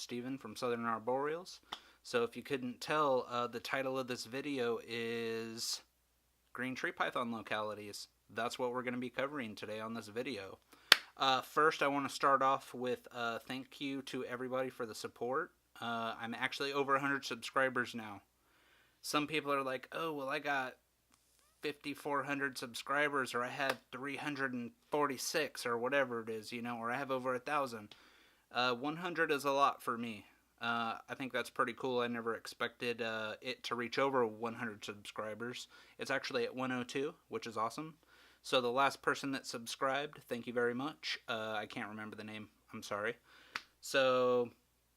Steven from Southern Arboreals. So if you couldn't tell, the title of this video is Green Tree Python Localities. That's what we're going to be covering today on this video. First, I want to start off with thank you to everybody for the support. I'm actually over 100 subscribers now. Some people are like, oh, well, I got 5,400 subscribers, or I have 346, or whatever it is, or I have over 1,000. 100 is a lot for me. I think that's pretty cool. I never expected it to reach over 100 subscribers. It's actually at 102, which is awesome. So the last person that subscribed, thank you very much. I can't remember the name. I'm sorry. So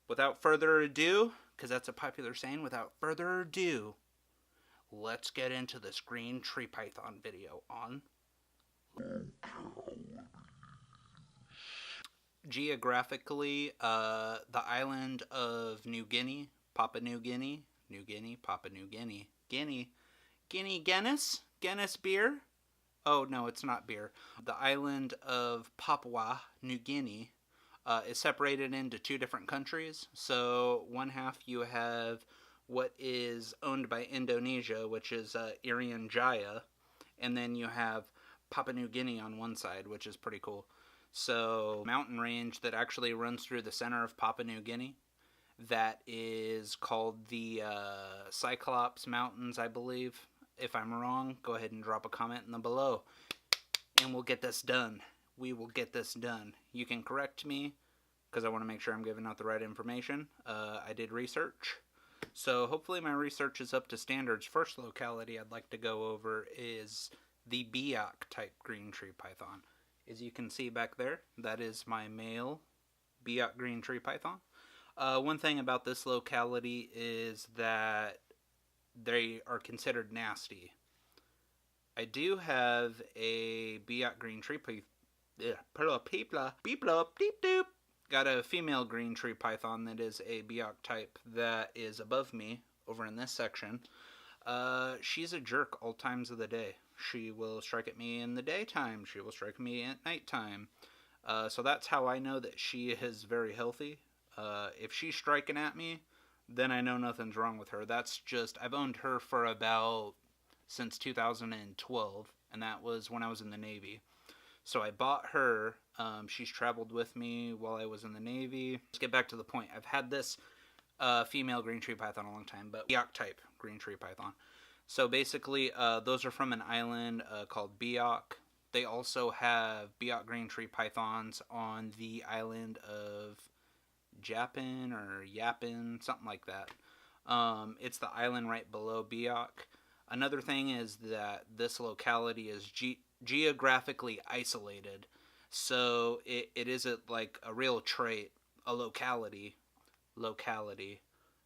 without further ado, because that's a popular saying, without further ado, let's get into this green tree python video on geographically, the island of New Guinea, Papua New Guinea, Papua New Guinea, Guinness beer? Oh, no, it's not beer. The island of Papua New Guinea is separated into two different countries. So one half you have what is owned by Indonesia, which is Irian Jaya, and then you have Papua New Guinea on one side, which is pretty cool. So, mountain range that actually runs through the center of Papua New Guinea, that is called the Cyclops Mountains, I believe. If I'm wrong, go ahead and drop a comment in the below, and we'll get this done. We will get this done. You can correct me, because I want to make sure I'm giving out the right information. I did research. So hopefully my research is up to standards. First locality I'd like to go over is the Biak type green tree python. As you can see back there, that is my male Biak green tree python. One thing about this locality is that they are considered nasty. I do have a Biak green tree got a female green tree python that is a Biak type that is above me over in this section. She's a jerk all times of the day. She will strike at me in the daytime. She will strike me at nighttime. So that's how I know that she is very healthy. If she's striking at me, then I know nothing's wrong with her. That's just, I've owned her for since 2012, and that was when I was in the Navy. So I bought her. She's traveled with me while I was in the Navy. Let's get back to the point. I've had this female green tree python a long time, but Biak type green tree python. So basically, those are from an island called Biak. They also have Biak green tree pythons on the island of Japin or Yapin, something like that. It's the island right below Biak. Another thing is that this locality is geographically isolated. So it isn't like a real trait, a locality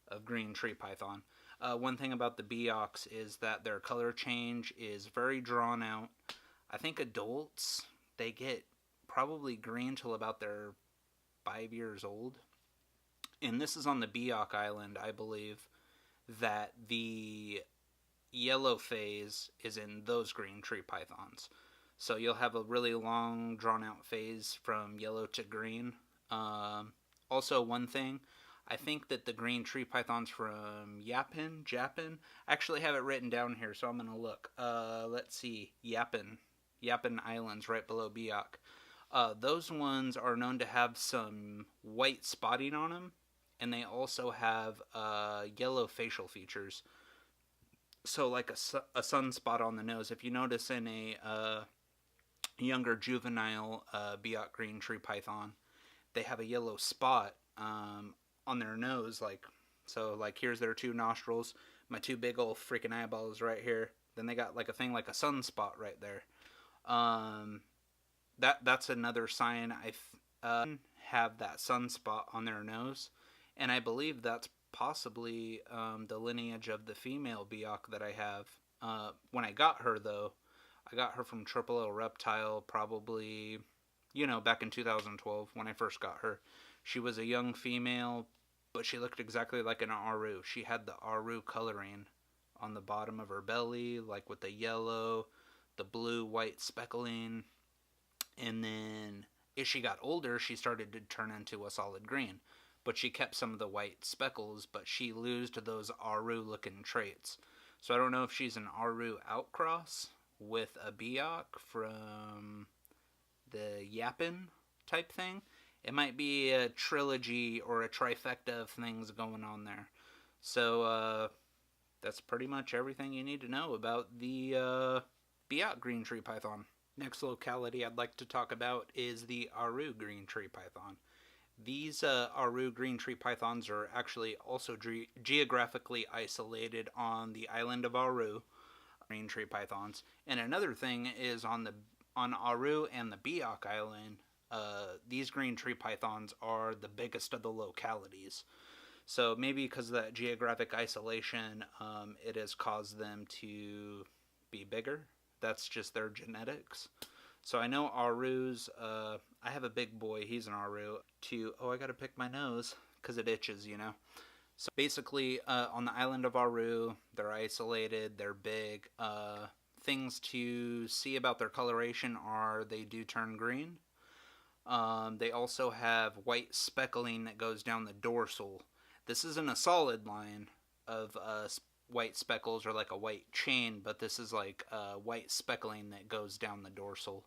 of green tree python. One thing about the Biaks is that their color change is very drawn out. I think adults, they get probably green till about they're 5 years old. And this is on the Biak Island, I believe, that the yellow phase is in those green tree pythons. So you'll have a really long, drawn-out phase from yellow to green. Also, one thing, I think that the green tree pythons from Japin, I actually have it written down here, so I'm going to look. Let's see, Yapin Islands right below Biak. Those ones are known to have some white spotting on them, and they also have yellow facial features. So like a sunspot on the nose. If you notice in a younger juvenile Biak green tree python, they have a yellow spot on their nose, like here's their two nostrils, my two big old freaking eyeballs right here, then they got like a thing like a sunspot right there. That's another sign I have that sunspot on their nose, and I believe that's possibly the lineage of the female Biak that I have. When I got her, though, I got her from Triple O Reptile, probably, back in 2012 when I first got her. She was a young female, but she looked exactly like an Aru. She had the Aru coloring on the bottom of her belly, like with the yellow, the blue, white speckling. And then as she got older, she started to turn into a solid green. but she kept some of the white speckles, but she lost those Aru-looking traits. So I don't know if she's an Aru outcross with a Biak from the Yapin type thing. It might be a trilogy or a trifecta of things going on there. So that's pretty much everything you need to know about the Biak green tree python. Next locality I'd like to talk about is the Aru green tree python. These Aru green tree pythons are actually also geographically isolated on the island of Aru, green tree pythons. And another thing is on Aru and the Biak island, these green tree pythons are the biggest of the localities. So maybe because of that geographic isolation, it has caused them to be bigger. That's just their genetics. So I know Arus, I have a big boy, he's an Aru, I gotta pick my nose, because it itches, you know. So basically, on the island of Aru, they're isolated, they're big. Things to see about their coloration are they do turn green. They also have white speckling that goes down the dorsal. This isn't a solid line of white speckles or like a white chain, but this is like white speckling that goes down the dorsal.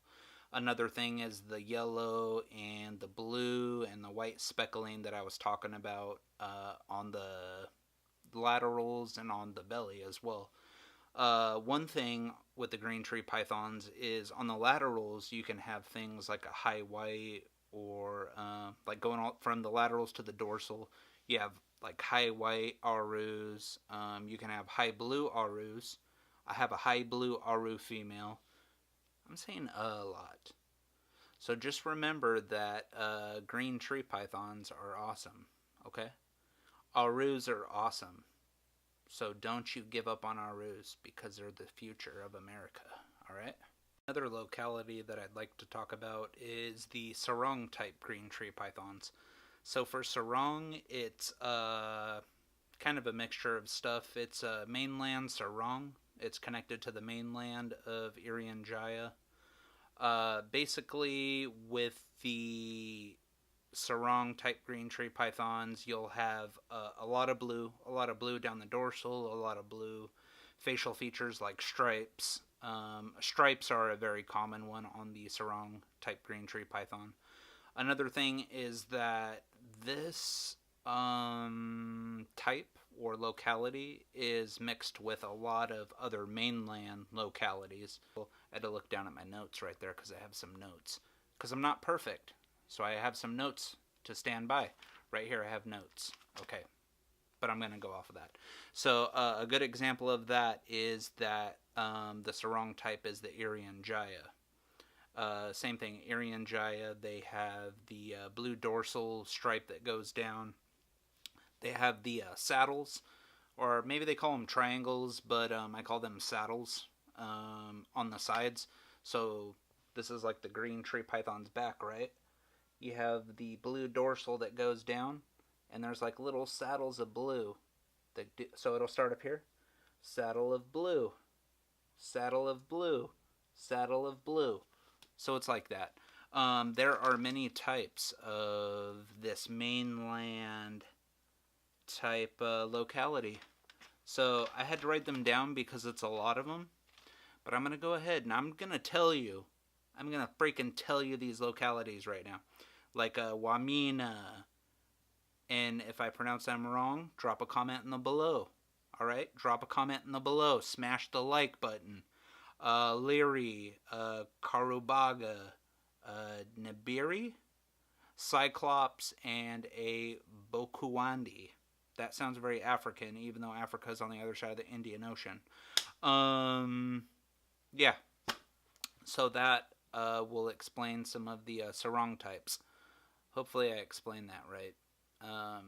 Another thing is the yellow and the blue and the white speckling that I was talking about on the laterals and on the belly as well. One thing with the green tree pythons is on the laterals you can have things like a high white or like going all from the laterals to the dorsal. You have like high white Arus. You can have high blue Arus. I have a high blue Aru female. I'm saying a lot. So just remember that green tree pythons are awesome, okay? Arus are awesome. So don't you give up on Arus because they're the future of America, alright? Another locality that I'd like to talk about is the Sarong type green tree pythons. So for Sarong, it's kind of a mixture of stuff. It's mainland Sarong. It's connected to the mainland of Irian Jaya. Basically, with the Sarong type green tree pythons, you'll have a lot of blue down the dorsal, a lot of blue facial features like stripes. Stripes are a very common one on the Sarong type green tree python. Another thing is that this type or locality is mixed with a lot of other mainland localities. I had to look down at my notes right there because I have some notes. Because I'm not perfect, so I have some notes to stand by. Right here I have notes. Okay, but I'm going to go off of that. So a good example of that is that the Sarong type is the Irian Jaya. Same thing, Irian Jaya, they have the blue dorsal stripe that goes down. They have the saddles, or maybe they call them triangles, but I call them saddles on the sides. So this is like the green tree python's back, right? You have the blue dorsal that goes down, and there's like little saddles of blue. So it'll start up here. Saddle of blue. Saddle of blue. Saddle of blue. So it's like that. There are many types of this mainland type locality. So I had to write them down because it's a lot of them. But I'm going to go ahead and I'm going to tell you. I'm going to freaking tell you these localities right now. Like Wamina. And if I pronounce them wrong, drop a comment in the below. Alright? Drop a comment in the below. Smash the like button. Liri, Karubaga, Nibiri, Cyclops, and a Bokuwandi. That sounds very African, even though Africa is on the other side of the Indian Ocean. Yeah. So that will explain some of the Sarong types. Hopefully I explained that right.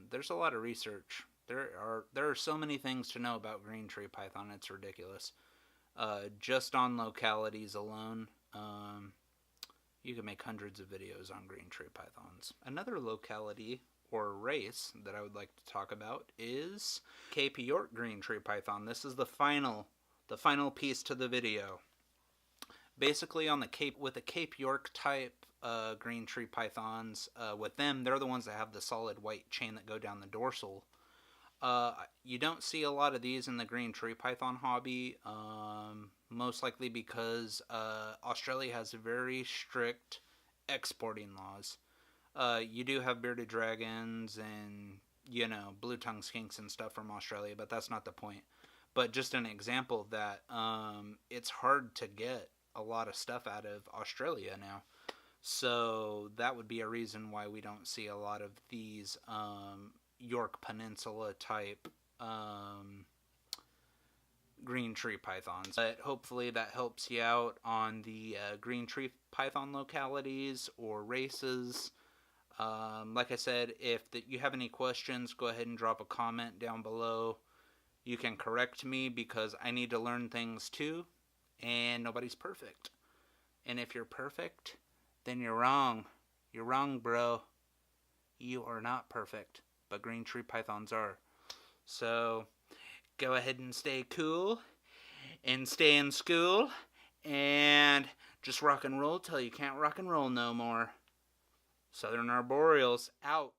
There's a lot of research. There are so many things to know about green tree python, it's ridiculous. Just on localities alone, you can make hundreds of videos on green tree pythons. Another locality or race that I would like to talk about is Cape York green tree python. This is the final piece to the video. Basically, on the Cape, with the Cape York type green tree pythons. With them, they're the ones that have the solid white chain that go down the dorsal. You don't see a lot of these in the green tree python hobby, most likely because Australia has very strict exporting laws. You do have bearded dragons and, blue tongue skinks and stuff from Australia, but that's not the point. But just an example that it's hard to get a lot of stuff out of Australia now. So that would be a reason why we don't see a lot of these York Peninsula type green tree pythons. But hopefully that helps you out on the green tree python localities or races. Like I said, if you have any questions, go ahead and drop a comment down below. You can correct me because I need to learn things too, and nobody's perfect. And if you're perfect, then you're wrong. You're wrong, bro. You are not perfect, but green tree pythons are. So, go ahead and stay cool, and stay in school, and just rock and roll till you can't rock and roll no more. Southern Arboreals, out.